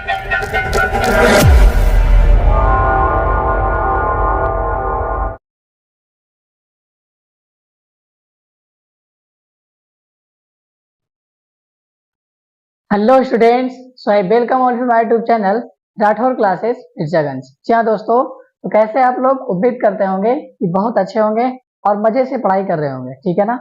Hello students, so I welcome all to my YouTube channel Rathore classes Mirzaganj. जी हाँ दोस्तों, तो कैसे आप लोग उम्मीद करते होंगे कि बहुत अच्छे होंगे और मजे से पढ़ाई कर रहे होंगे, ठीक है ना।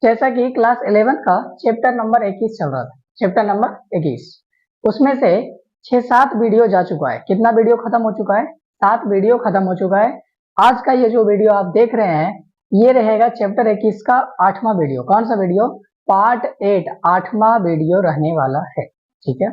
जैसा कि क्लास 11 का चैप्टर नंबर 21 चल रहा था, चैप्टर नंबर 21, उसमें से 6-7 वीडियो जा चुका है। कितना वीडियो खत्म हो चुका है? 7 वीडियो खत्म हो चुका है। आज का ये जो वीडियो आप देख रहे हैं, ये रहेगा चैप्टर 21 का 8वां वीडियो। कौन सा वीडियो? पार्ट 8, 8वां वीडियो रहने वाला है, ठीक है।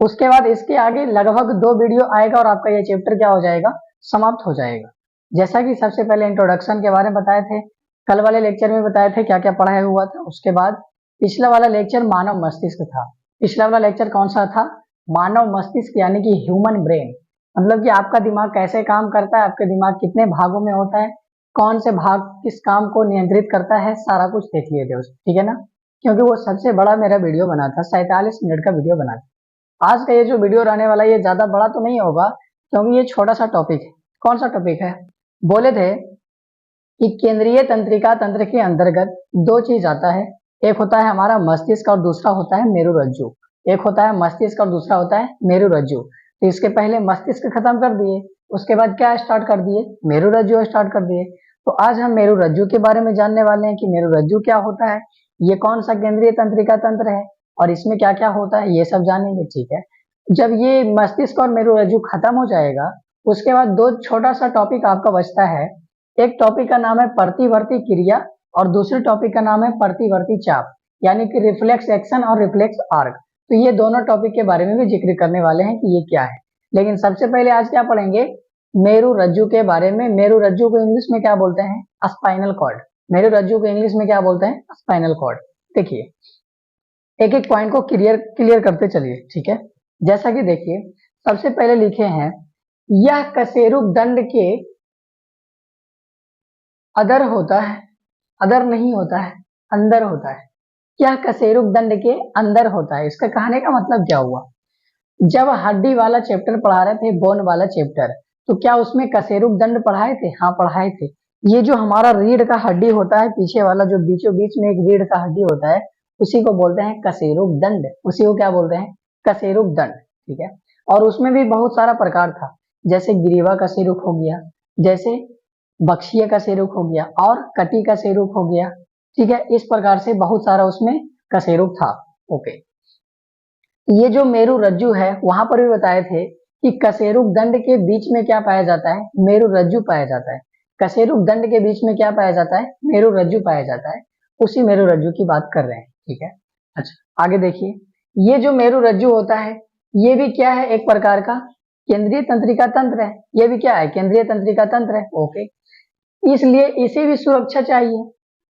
उसके बाद इसके आगे लगभग 2 वीडियो आएगा और आपका ये चैप्टर क्या हो जाएगा? समाप्त हो जाएगा। जैसा कि सबसे पहले इंट्रोडक्शन के बारे में बताए थे, कल वाले लेक्चर में बताए थे क्या क्या पढ़ाया हुआ था। उसके बाद पिछला वाला लेक्चर मानव मस्तिष्क था। पिछला वाला लेक्चर कौन सा था? मानव मस्तिष्क, यानी कि ह्यूमन ब्रेन। मतलब कि आपका दिमाग कैसे काम करता है, आपके दिमाग कितने भागों में होता है, कौन से भाग किस काम को नियंत्रित करता है, सारा कुछ देख लिए थे उसमें, ठीक है ना। क्योंकि वो सबसे बड़ा मेरा वीडियो बना था, 47 मिनट का वीडियो बना था। आज का ये जो वीडियो रहने वाला है, ये ज्यादा बड़ा तो नहीं होगा क्योंकि ये छोटा सा टॉपिक है। कौन सा टॉपिक है? बोले थे कि केंद्रीय तंत्रिका तंत्र के अंतर्गत 2 चीज आता है। एक होता है हमारा मस्तिष्क और दूसरा होता है मेरुरज्जु। एक होता है मस्तिष्क और दूसरा होता है मेरुरज्जु। तो इसके पहले मस्तिष्क खत्म कर दिए, उसके बाद क्या स्टार्ट कर दिए? मेरुरज्जु स्टार्ट कर दिए। तो आज हम मेरुरज्जु के बारे में जानने वाले हैं कि मेरुरज्जु क्या होता है, ये कौन सा केंद्रीय तंत्रिका तंत्र है और इसमें क्या क्या होता है, ये सब जानेंगे, ठीक है। जब ये मस्तिष्क और मेरुरज्जु खत्म हो जाएगा, उसके बाद 2 छोटा सा टॉपिक आपका बचता है। एक टॉपिक का नाम है प्रतिवर्ती क्रिया और दूसरे टॉपिक का नाम है प्रतिवर्ती चाप, यानी कि रिफ्लेक्स एक्शन और रिफ्लेक्स आर्क। तो ये दोनों टॉपिक के बारे में भी जिक्र करने वाले हैं कि ये क्या है। लेकिन सबसे पहले आज क्या पढ़ेंगे? मेरुरज्जु के बारे में। मेरुरज्जु को इंग्लिश में क्या बोलते हैं? Spinal cord. मेरुरज्जु को इंग्लिश में क्या बोलते हैं? Spinal cord. देखिए, एक एक पॉइंट को क्लियर क्लियर करते चलिए, ठीक है। जैसा कि देखिए, सबसे पहले लिखे हैं, यह कशेरुक दंड के अदर होता है, अदर नहीं होता है, अंदर होता है। क्या कशेरुक दंड के अंदर होता है? इसका कहने का मतलब क्या हुआ? जब हड्डी वाला चैप्टर पढ़ा रहे थे, बोन वाला चैप्टर, तो क्या उसमें कशेरुक दंड पढ़ाए थे? हाँ, पढ़ाए थे। ये जो हमारा रीढ़ का हड्डी होता है, पीछे वाला जो बीचों बीच में एक रीढ़ का हड्डी होता है, उसी को बोलते हैं कशेरुक दंड। उसी को क्या बोलते हैं? कशेरुक दंड, ठीक है। और उसमें भी बहुत सारा प्रकार था, जैसे ग्रीवा कशेरुक हो गया, जैसे बख्शिया कशेरुक हो गया और कटी कशेरुक हो गया, ठीक है। इस प्रकार से बहुत सारा उसमें कशेरुक था। ओके, ये जो मेरुरज्जु है, वहां पर भी बताए थे कि कशेरुक दंड के बीच में क्या पाया जाता है? मेरुरज्जु पाया जाता है। कशेरुक दंड के बीच में क्या पाया जाता है? मेरुरज्जु पाया जाता है। उसी मेरुरज्जु की बात कर रहे हैं, ठीक है। अच्छा, आगे देखिए, ये जो मेरुरज्जु होता है, ये भी क्या है? एक प्रकार का केंद्रीय तंत्रिका तंत्र है। ये भी क्या है? केंद्रीय तंत्रिका तंत्र है। ओके, इसलिए इसे भी सुरक्षा चाहिए।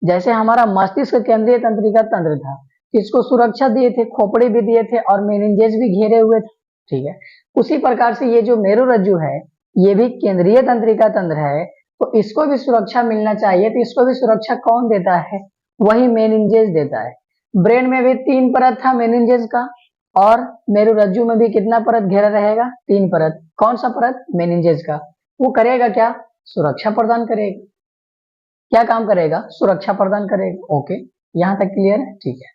जैसे हमारा मस्तिष्क केंद्रीय तंत्रिका तंत्र था, इसको सुरक्षा दिए थे, खोपड़ी भी दिए थे और मेनिंजेस भी घेरे हुए थे, ठीक है। उसी प्रकार से ये जो मेरुरज्जु है, ये भी केंद्रीय तंत्रिका तंत्र है, तो इसको भी सुरक्षा मिलना चाहिए। तो इसको भी सुरक्षा कौन देता है? वही मेनिंजेस देता है। ब्रेन में भी 3 परत था मेनिंजेस का, और मेरुरज्जु में भी कितना परत घेरा रहेगा? 3 परत। कौन सा परत? मेनिंजेस का। वो करेगा क्या? सुरक्षा प्रदान करेगा। क्या काम करेगा? सुरक्षा प्रदान करेगा। ओके, यहाँ तक क्लियर है, ठीक है।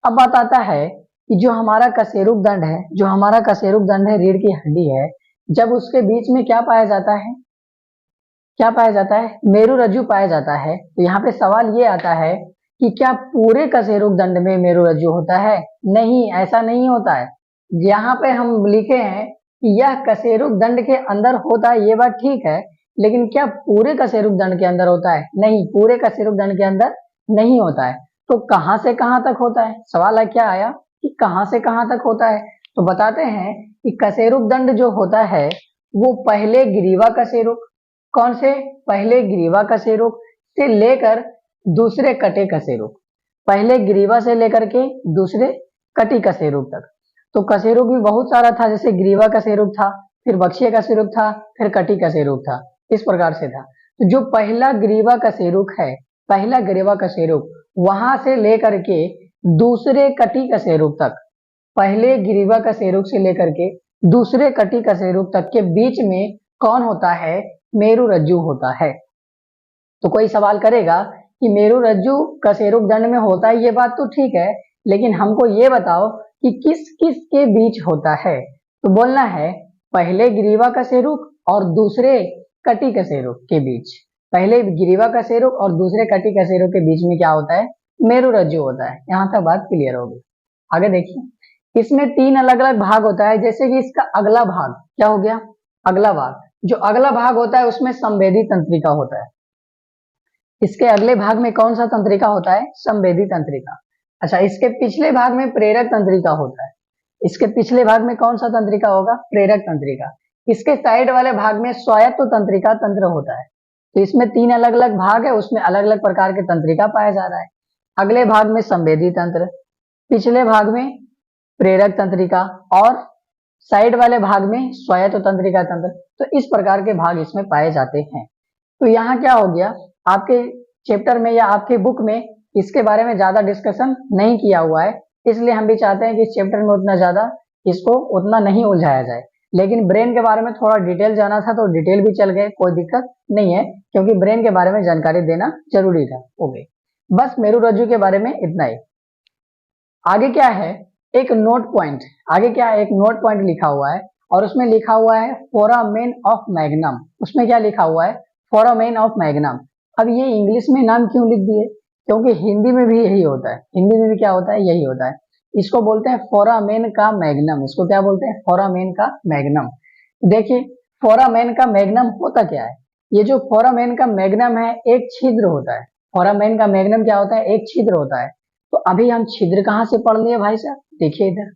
अब बात आता है कि जो हमारा कशेरुक दंड है, जो हमारा कशेरुक दंड है, रीढ़ की हड्डी है, जब उसके बीच में क्या पाया जाता है? क्या पाया जाता है? मेरुरज्जु पाया जाता है। तो यहाँ पे सवाल ये आता है कि क्या पूरे कशेरुक दंड में मेरुरज्जु होता है? नहीं, ऐसा नहीं होता है। यहाँ पे हम लिखे हैं कि यह कशेरुक दंड के अंदर होता है, ये बात ठीक है, लेकिन क्या पूरे कशेरुक दंड के अंदर होता है? नहीं, पूरे कशेरुक दंड के अंदर नहीं होता है। तो कहां से कहां तक होता है? सवाल है क्या आया कि कहां से कहां तक होता है। तो बताते हैं कि कशेरुक दंड जो होता है, वो पहले ग्रीवा कशेरुक, कौन से? पहले ग्रीवा कशेरुक से लेकर दूसरे कटे कशेरुक, पहले ग्रीवा से लेकर के दूसरे कटी कशेरुक तक। तो कशेरुक भी बहुत सारा था, जैसे ग्रीवा कशेरुक था, फिर बख्शिया कशेरुक था, फिर कटी कशेरुक था, इस प्रकार से था। तो जो पहला ग्रीवा कशेरुक है, पहला ग्रीवा कशेरुक, वहां से लेकर के दूसरे कटी कशेरुक तक, पहले ग्रीवा कशेरुक से लेकर के दूसरे कटी कशेरुक तक के बीच में कौन होता है? मेरुरज्जु होता है। तो कोई सवाल करेगा कि मेरुरज्जु कशेरुक दंड में होता है, ये बात तो ठीक है, लेकिन हमको ये बताओ कि किस किस के बीच होता है। तो बोलना है पहले ग्रीवा कशेरुक और दूसरे कटी कशेरुक के बीच। पहले ग्रीवा कशेरुक और दूसरे कटी कशेरुक के बीच में क्या होता है? मेरुरज्जु होता है। यहां तक बात क्लियर होगी। आगे देखिए, इसमें 3 अलग अलग भाग होता है। जैसे कि इसका अगला भाग क्या हो गया? अगला भाग, जो अगला भाग होता है उसमें संवेदी तंत्रिका होता है। इसके अगले भाग में कौन सा तंत्रिका होता है? संवेदी तंत्रिका। अच्छा, इसके पिछले भाग में प्रेरक तंत्रिका होता है। इसके पिछले भाग में कौन सा तंत्रिका होगा? प्रेरक तंत्रिका। इसके साइड वाले भाग में स्वायत्त तंत्रिका तंत्र होता है। तो इसमें 3 अलग अलग भाग है, उसमें अलग अलग प्रकार के तंत्रिका पाया जा रहा है। अगले भाग में संवेदी तंत्र, पिछले भाग में प्रेरक तंत्रिका और साइड वाले भाग में स्वायत्त तंत्रिका तंत्र। तो इस प्रकार के भाग इसमें पाए जाते हैं। तो यहाँ क्या हो गया, आपके चैप्टर में या आपके बुक में इसके बारे में ज्यादा डिस्कशन नहीं किया हुआ है, इसलिए हम भी चाहते हैं कि इस चैप्टर में उतना ज्यादा इसको उतना नहीं उलझाया जाए। लेकिन ब्रेन के बारे में थोड़ा डिटेल जाना था तो डिटेल भी चल गए, कोई दिक्कत नहीं है, क्योंकि ब्रेन के बारे में जानकारी देना जरूरी था। ओके, बस मेरुरज्जु के बारे में इतना ही। आगे क्या है? एक नोट पॉइंट। आगे क्या है? एक नोट पॉइंट लिखा हुआ है और उसमें लिखा हुआ है फोरामेन ऑफ मैग्नम। उसमें क्या लिखा हुआ है? Foramen of magnum. अब ये इंग्लिश में नाम क्यों लिख दिए? क्योंकि हिंदी में भी यही होता है। हिंदी में भी क्या होता है? यही होता है। इसको बोलते हैं फोरामेन का मैग्नम। इसको क्या बोलते हैं? फोरामेन का मैग्नम। देखिए, फोरामेन का मैग्नम होता क्या है? ये जो फोरामेन का मैग्नम है एक छिद्र होता है। फोरामेन का मैग्नम क्या होता है? एक छिद्र होता है। तो अभी हम छिद्र कहाँ से पढ़ लिए भाई साहब? देखिए इधर,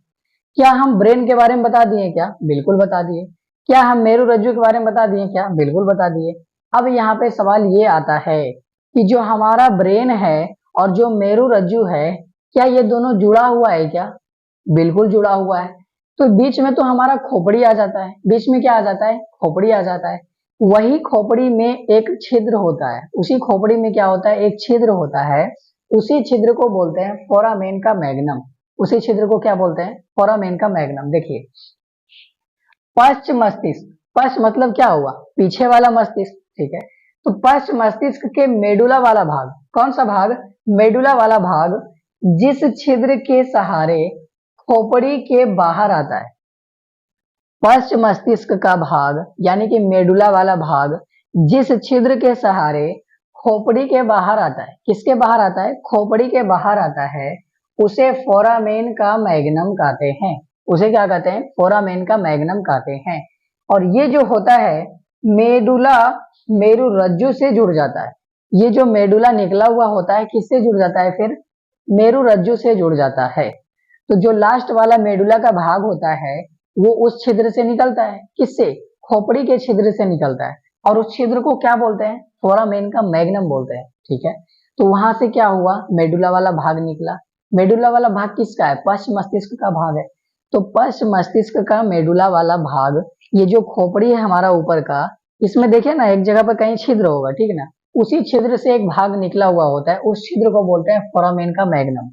क्या हम ब्रेन के बारे में बता दिए क्या? बिल्कुल बता दिए। क्या हम मेरुरज्जु के बारे में बता दिए क्या? बिल्कुल बता दिए। अब यहाँ पे सवाल ये आता है कि जो हमारा ब्रेन है और जो मेरुरज्जु है, क्या ये दोनों जुड़ा हुआ है क्या? बिल्कुल जुड़ा हुआ है। तो बीच में तो हमारा खोपड़ी आ जाता है। बीच में क्या आ जाता है? खोपड़ी आ जाता है। वही खोपड़ी में एक छिद्र होता है। उसी खोपड़ी में क्या होता है? एक छिद्र होता है। उसी छिद्र को बोलते हैं फोरामेन का मैग्नम। उसी छिद्र को क्या बोलते हैं? फोरामेन का मैग्नम। देखिए, पश्च मस्तिष्क, पश्च मतलब क्या हुआ? पीछे वाला मस्तिष्क, ठीक है। तो पश्च मस्तिष्क के मेडुला वाला भाग, कौन सा भाग? मेडुला वाला भाग, जिस छिद्र के सहारे खोपड़ी के बाहर आता है। पश्च मस्तिष्क का भाग यानी कि मेडुला वाला भाग जिस छिद्र के सहारे खोपड़ी के बाहर आता है। किसके बाहर आता है? खोपड़ी के बाहर आता है, उसे फोरामेन का मैग्नम कहते हैं। उसे क्या कहते हैं? फोरामेन का मैग्नम कहते हैं। और ये जो होता है मेडुला मेरुरज्जु से जुड़ जाता है। ये जो मेडुला निकला हुआ होता है किससे जुड़ जाता है? फिर मेरुरज्जु से जुड़ जाता है। तो जो लास्ट वाला मेडुला का भाग होता है वो उस छिद्र से निकलता है। किससे? खोपड़ी के छिद्र से निकलता है। और उस छिद्र को क्या बोलते हैं? फोरामेन का मैग्नम बोलते हैं, ठीक है। तो वहां से क्या हुआ? मेडुला वाला भाग निकला। मेडुला वाला भाग किसका है? पश्च मस्तिष्क का भाग है। तो पश्च मस्तिष्क का मेडुला वाला भाग, ये जो खोपड़ी है हमारा ऊपर का, इसमें देखिए ना एक जगह पर कहीं छिद्र होगा, ठीक है ना। उसी छिद्र से एक भाग निकला हुआ होता है, उस छिद्र को बोलते हैं फोरामेन का मैग्नम।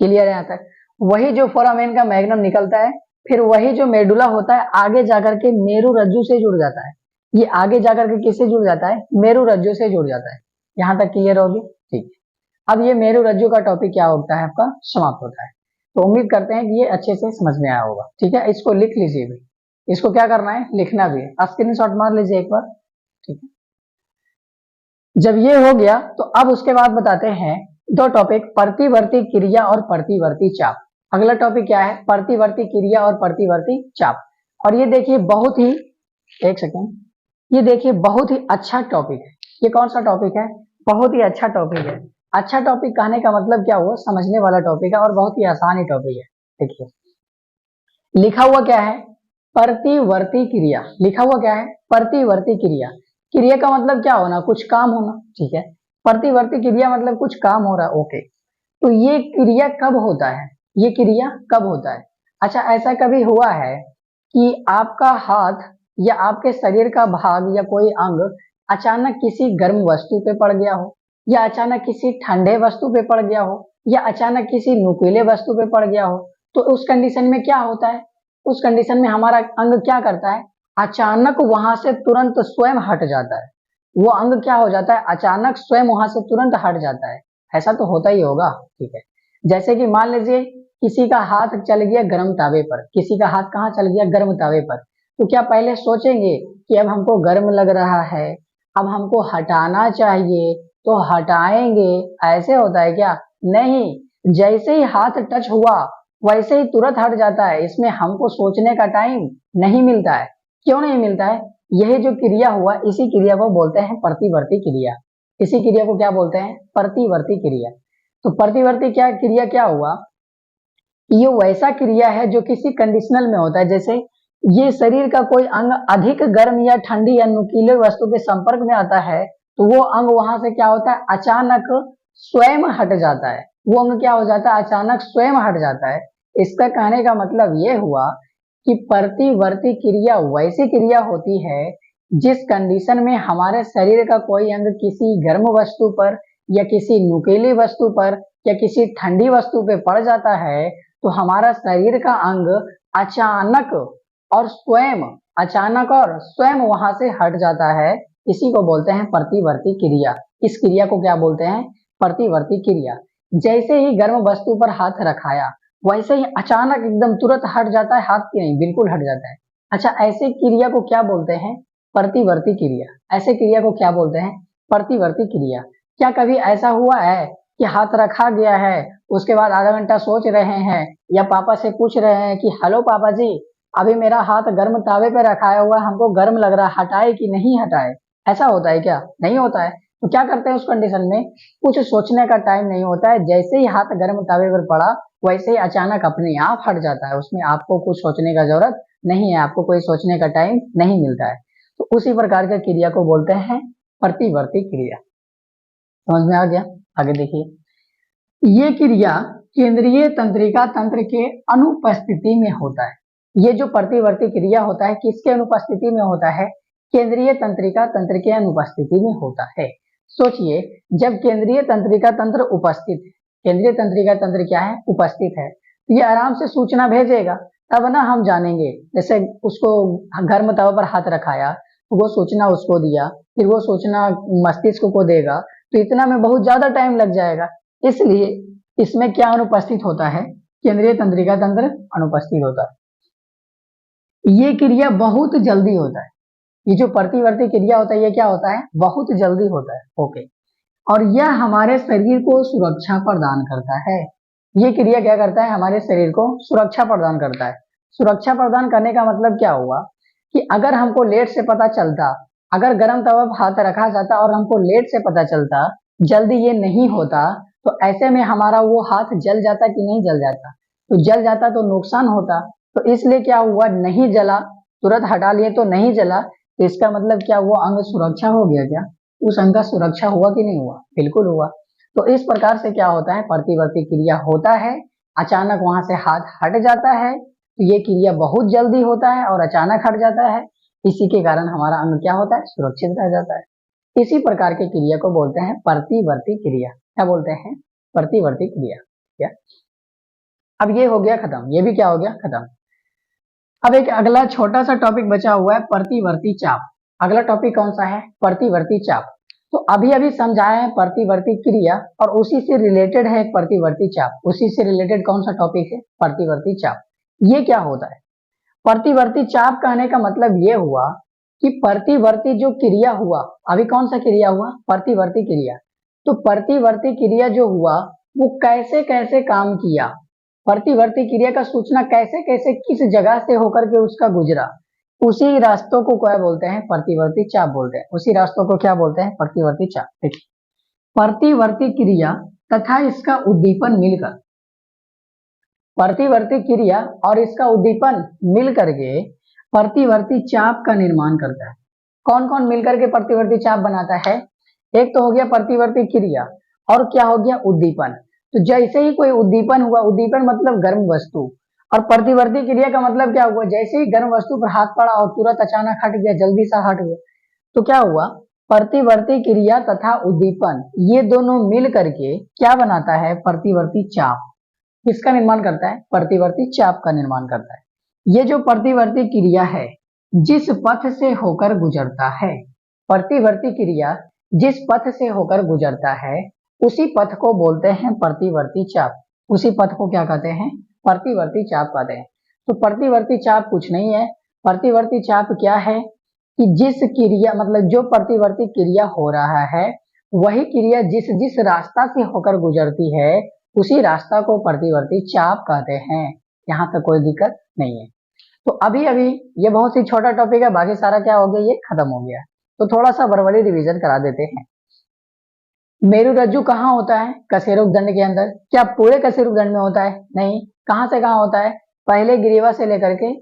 क्लियर है यहाँ तक? वही जो फोरामेन का मैग्नम निकलता है, फिर वही जो मेडुला होता है आगे जाकर के मेरुरज्जु से जुड़ जाता है। ये आगे जाकर के किससे जुड़ जाता है? मेरुरज्जु से जुड़ जाता है। यहाँ तक क्लियर होगी? ठीक है। अब ये मेरुरज्जु का टॉपिक क्या होता है आपका? समाप्त होता है। तो उम्मीद करते हैं कि ये अच्छे से समझ में आया होगा, ठीक है। इसको लिख लीजिए भी, इसको क्या करना है? लिखना भी है। स्क्रीनशॉट मार लीजिए एक बार, ठीक है। जब ये हो गया तो अब उसके बाद बताते हैं दो टॉपिक, प्रतिवर्ती क्रिया और प्रतिवर्ती चाप। अगला टॉपिक क्या है? प्रतिवर्ती क्रिया और प्रतिवर्ती चाप। और ये देखिए बहुत ही, एक सेकेंड, ये देखिए बहुत ही अच्छा टॉपिक है। ये कौन सा टॉपिक है? बहुत ही अच्छा टॉपिक है। अच्छा टॉपिक कहने का मतलब क्या हुआ? समझने वाला टॉपिक है और बहुत ही आसान ही टॉपिक है। देखिए लिखा हुआ क्या है? प्रतिवर्ती क्रिया। लिखा हुआ क्या है? प्रतिवर्ती क्रिया। क्रिया का मतलब क्या होना? कुछ काम होना, ठीक है। प्रतिवर्ती क्रिया मतलब कुछ काम हो रहा है, ओके। तो ये क्रिया कब होता है? ये क्रिया कब होता है? अच्छा, ऐसा कभी हुआ है कि आपका हाथ या आपके शरीर का भाग या कोई अंग अचानक किसी गर्म वस्तु पे पड़ गया हो, या अचानक किसी ठंडे वस्तु पे पड़ गया हो, या अचानक किसी नुकीले वस्तु पे पड़ गया हो, तो उस कंडीशन में क्या होता है, उस कंडीशन में हमारा अंग क्या करता है, अचानक वहां से तुरंत स्वयं हट जाता है। वो अंग क्या हो जाता है, अचानक स्वयं वहां से तुरंत हट जाता है। ऐसा तो होता ही होगा, ठीक है। जैसे कि मान लीजिए किसी का हाथ चल गया गर्म तावे पर, किसी का हाथ कहाँ चल गया, गर्म तावे पर, तो क्या पहले सोचेंगे कि अब हमको गर्म लग रहा है, अब हमको हटाना चाहिए तो हटाएंगे, ऐसे होता है क्या, नहीं। जैसे ही हाथ टच हुआ वैसे ही तुरंत हट जाता है, इसमें हमको सोचने का टाइम नहीं मिलता है। क्यों नहीं मिलता है, यही जो क्रिया हुआ इसी क्रिया को बोलते हैं प्रतिवर्ती क्रिया। इसी क्रिया को क्या बोलते हैं, प्रतिवर्ती क्रिया। तो प्रतिवर्ती क्या क्रिया क्या हुआ, ये वैसा क्रिया है जो किसी कंडीशनल में होता है। जैसे ये शरीर का कोई अंग अधिक गर्म या ठंडी या नुकीले वस्तु के संपर्क में आता है तो वो अंग वहां से क्या होता है, अचानक स्वयं हट जाता है। वो अंग क्या हो जाता है, अचानक स्वयं हट जाता है। इसका कहने का मतलब ये हुआ कि प्रतिवर्ती क्रिया वैसी क्रिया होती है जिस कंडीशन में हमारे शरीर का कोई अंग किसी गर्म वस्तु पर या किसी नुकीली वस्तु पर या किसी ठंडी वस्तु पे पड़ जाता है तो हमारा शरीर का अंग अचानक और स्वयं, अचानक और स्वयं वहां से हट जाता है। इसी को बोलते हैं प्रतिवर्ती क्रिया। इस क्रिया को क्या बोलते हैं, प्रतिवर्ती क्रिया। जैसे ही गर्म वस्तु पर हाथ रखाया वैसे ही अचानक एकदम तुरंत हट जाता है, हाथ की नहीं बिल्कुल हट जाता है। अच्छा, ऐसे क्रिया को क्या बोलते हैं, प्रतिवर्ती क्रिया। ऐसे क्रिया को क्या बोलते हैं, प्रतिवर्ती क्रिया। क्या कभी ऐसा हुआ है कि हाथ रखा गया है, उसके बाद आधा घंटा सोच रहे हैं या पापा से पूछ रहे हैं कि हेलो पापा जी, अभी मेरा हाथ गर्म तावे पे रखाया हुआ है, हमको गर्म लग रहा है, हटाए कि नहीं हटाए, ऐसा होता है क्या, नहीं होता है। तो क्या करते हैं उस कंडीशन में, कुछ सोचने का टाइम नहीं होता है, जैसे ही हाथ गर्म तावे पर पड़ा वैसे ही अचानक अपने आप हट जाता है, उसमें आपको कुछ सोचने का जरूरत नहीं है, आपको कोई सोचने का टाइम नहीं मिलता है। तो उसी प्रकार के क्रिया को बोलते हैं प्रतिवर्ती क्रिया। समझ में आ गया, आगे देखिए। ये क्रिया केंद्रीय तंत्रिका तंत्र के अनुपस्थिति में होता है। ये जो प्रतिवर्ती क्रिया होता है किसके अनुपस्थिति में होता है, केंद्रीय तंत्रिका तंत्र के अनुपस्थिति में होता है। सोचिए, जब केंद्रीय तंत्रिका तंत्र उपस्थित है, केंद्रीय तंत्रिका तंत्र क्या है, उपस्थित है, तो ये आराम से सूचना भेजेगा, तब ना हम जानेंगे। जैसे उसको गर्म तवा पर हाथ रखाया तो वो सूचना उसको दिया, फिर वो सूचना मस्तिष्क को देगा, तो इतना में बहुत ज्यादा टाइम लग जाएगा। इसलिए इसमें क्या अनुपस्थित होता है, केंद्रीय तंत्रिका तंत्र अनुपस्थित होता है। ये क्रिया बहुत जल्दी होता है, ये जो प्रतिवर्ती क्रिया होता है ये क्या होता है, बहुत जल्दी होता है। ओके, और यह हमारे शरीर को सुरक्षा प्रदान करता है। ये क्रिया क्या करता है, हमारे शरीर को सुरक्षा प्रदान करता है। सुरक्षा प्रदान करने का मतलब क्या हुआ कि अगर हमको लेट से पता चलता, अगर गर्म तवा पर हाथ रखा जाता और हमको लेट से पता चलता, जल्दी ये नहीं होता, तो ऐसे में हमारा वो हाथ जल जाता कि नहीं जल जाता, तो जल जाता तो नुकसान होता। तो इसलिए क्या हुआ, नहीं जला, तुरंत हटा लिए तो नहीं जला, तो इसका मतलब क्या, वो अंग सुरक्षा हो गया क्या, उस अंग का सुरक्षा हुआ कि नहीं हुआ, बिल्कुल हुआ। तो इस प्रकार से क्या होता है, प्रतिवर्ती क्रिया होता है, अचानक वहां से हाथ हट जाता है, तो ये क्रिया बहुत जल्दी होता है और अचानक हट जाता है, इसी के कारण हमारा अंग क्या होता है, सुरक्षित रह जाता है। इसी प्रकार की क्रिया को बोलते हैं प्रतिवर्ती क्रिया। क्या बोलते हैं, प्रतिवर्ती क्रिया। क्या, अब ये हो गया खत्म, ये भी क्या हो गया, खत्म। अब एक अगला छोटा सा टॉपिक बचा हुआ है, प्रतिवर्ती चाप। अगला टॉपिक कौन सा है, प्रतिवर्ती चाप। तो अभी अभी समझाए हैं प्रतिवर्ती क्रिया और उसी से रिलेटेड है एक प्रतिवर्ती चाप। उसी से रिलेटेड कौन सा टॉपिक है, प्रतिवर्ती चाप। ये क्या होता है, प्रतिवर्ती चाप कहने का मतलब ये हुआ कि प्रतिवर्ती जो क्रिया हुआ, अभी कौन सा क्रिया हुआ, प्रतिवर्ती क्रिया। तो प्रतिवर्ती क्रिया जो हुआ वो कैसे कैसे काम किया, प्रतिवर्ती क्रिया का सूचना कैसे कैसे किस जगह से होकर के उसका गुजरा, उसी रास्तों को क्या बोलते हैं, प्रतिवर्ती चाप बोलते हैं। उसी रास्तों को क्या बोलते हैं, प्रतिवर्ती चाप। देखिए, प्रतिवर्ती क्रिया तथा इसका उद्दीपन मिलकर, प्रतिवर्ती क्रिया और इसका उद्दीपन मिल करके प्रतिवर्ती चाप का निर्माण करता है। कौन कौन मिलकर के प्रतिवर्ती चाप बनाता है, एक तो हो गया प्रतिवर्ती क्रिया और क्या हो गया, उद्दीपन। तो जैसे ही कोई उद्दीपन हुआ, उद्दीपन मतलब गर्म वस्तु, और प्रतिवर्ती क्रिया का मतलब क्या हुआ, जैसे ही गर्म वस्तु पर हाथ पड़ा और तुरंत अचानक हट गया, जल्दी सा हट गया, तो क्या हुआ, प्रतिवर्ती क्रिया तथा उद्दीपन ये दोनों मिल करके क्या बनाता है, प्रतिवर्ती चाप। किसका निर्माण करता है? प्रतिवर्ती चाप का निर्माण करता है। ये जो प्रतिवर्ती क्रिया है जिस पथ से होकर गुजरता है, प्रतिवर्ती क्रिया जिस पथ से होकर गुजरता है उसी पथ को बोलते हैं प्रतिवर्ती चाप। उसी पथ को क्या कहते हैं? प्रतिवर्ती चाप कहते हैं। तो प्रतिवर्ती चाप कुछ नहीं है, प्रतिवर्ती चाप क्या है कि जिस क्रिया मतलब जो प्रतिवर्ती क्रिया हो रहा है वही क्रिया जिस जिस रास्ता से होकर गुजरती है उसी रास्ता को प्रतिवर्ती चाप कहते हैं। यहाँ तक कोई दिक्कत नहीं है। तो अभी अभी ये बहुत ही छोटा टॉपिक है, बाकी सारा क्या हो गया, ये खत्म हो गया। तो थोड़ा सा वर्बली रिवीजन करा देते हैं। मेरु रज्जु कहाँ होता है? कशेरुक दंड के अंदर। क्या पूरे कशेरुक दंड में होता है? नहीं। कहाँ से कहाँ होता है? पहले ग्रीवा से लेकर के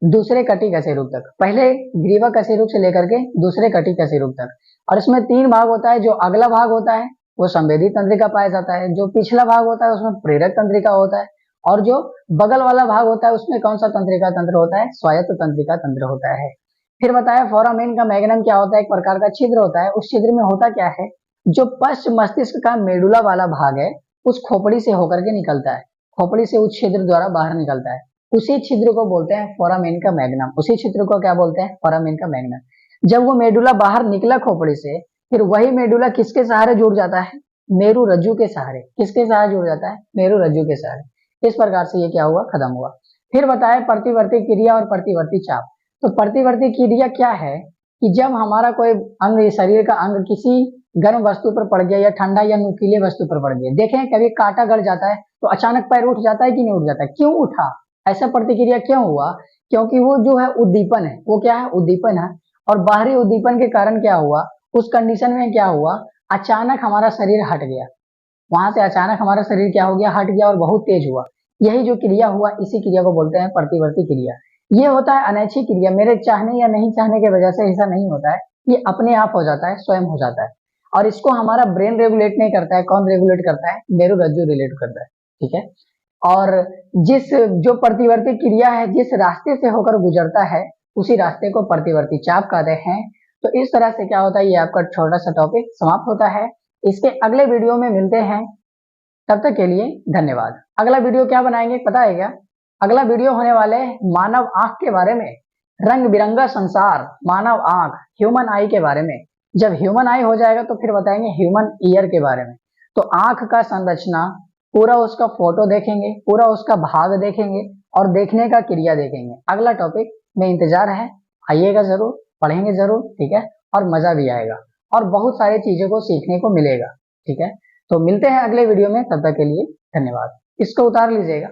दूसरे कटी कशेरुक तक, पहले ग्रीवा कशेरुक से लेकर के दूसरे कटी कशेरुक तक। और इसमें 3 भाग होता है। जो अगला भाग होता है वो संवेदी तंत्रिका पाया जाता है, जो पिछला भाग होता है उसमें प्रेरक तंत्रिका होता है, और जो बगल वाला भाग होता है उसमें कौन सा तंत्रिका तंत्र होता है? स्वायत्त तंत्रिका तंत्र होता है। फिर बताया फोरामेन का मैग्नम क्या होता है? एक प्रकार का छिद्र होता है। उस छिद्र में होता क्या है? जो पश्च मस्तिष्क का मेडुला वाला भाग है उस खोपड़ी से होकर के निकलता है, खोपड़ी से उस छिद्र द्वारा बाहर निकलता है, उसी छिद्र को बोलते हैं फोरामेन का मैग्नम। उसी छिद्र को क्या बोलते हैं? फोरामेन का मैग्नम। जब वो मेडुला बाहर निकला खोपड़ी से, फिर वही मेडुला किसके सहारे जुड़ जाता है? मेरु रज्जु के सहारे। किसके सहारे जुड़ जाता है? मेरु रज्जु के सहारे। इस प्रकार से ये क्या हुआ? खत्म हुआ। फिर बताया प्रतिवर्ती क्रिया और प्रतिवर्ती चाप। तो प्रतिवर्ती क्रिया क्या है कि जब हमारा कोई अंग, शरीर का अंग किसी गर्म वस्तु पर पड़ गया या ठंडा या नुकीले वस्तु पर पड़ गया, देखें कभी कांटा गड़ जाता है तो अचानक पैर उठ जाता है कि नहीं उठ जाता है? क्यों उठा? ऐसा प्रतिक्रिया क्यों हुआ? क्योंकि वो जो है उद्दीपन है। वो क्या है? उद्दीपन है। और बाहरी उद्दीपन के कारण क्या हुआ? उस कंडीशन में क्या हुआ? अचानक हमारा शरीर हट गया, वहां से अचानक हमारा शरीर क्या हो गया? हट गया और बहुत तेज हुआ। यही जो क्रिया हुआ इसी क्रिया को बोलते हैं प्रतिवर्ती क्रिया। ये होता है अनैच्छिक क्रिया, मेरे चाहने या नहीं चाहने की वजह से ऐसा नहीं होता है, ये अपने आप हो जाता है, स्वयं हो जाता है। और इसको हमारा ब्रेन रेगुलेट नहीं करता है। कौन रेगुलेट करता है? मेरु रज्जु रिलेट करता है। ठीक है। और जिस जो प्रतिवर्ती क्रिया है जिस रास्ते से होकर गुजरता है उसी रास्ते को प्रतिवर्ती चाप कहते हैं। तो इस तरह से क्या होता है, ये आपका छोटा सा टॉपिक समाप्त होता है। इसके अगले वीडियो में मिलते हैं, तब तक के लिए धन्यवाद। अगला वीडियो क्या बनाएंगे पता है क्या? अगला वीडियो होने वाले मानव आंख के बारे में, रंग बिरंगा संसार, मानव आंख, ह्यूमन आई के बारे में। जब ह्यूमन आई हो जाएगा तो फिर बताएंगे ह्यूमन ईयर के बारे में। तो आंख का संरचना पूरा, उसका फोटो देखेंगे, पूरा उसका भाग देखेंगे और देखने का क्रिया देखेंगे। अगला टॉपिक में इंतजार है, आइएगा जरूर, पढ़ेंगे जरूर। ठीक है। और मजा भी आएगा और बहुत सारी चीजों को सीखने को मिलेगा। ठीक है। तो मिलते हैं अगले वीडियो में, तब तक के लिए धन्यवाद। इसको उतार लीजिएगा।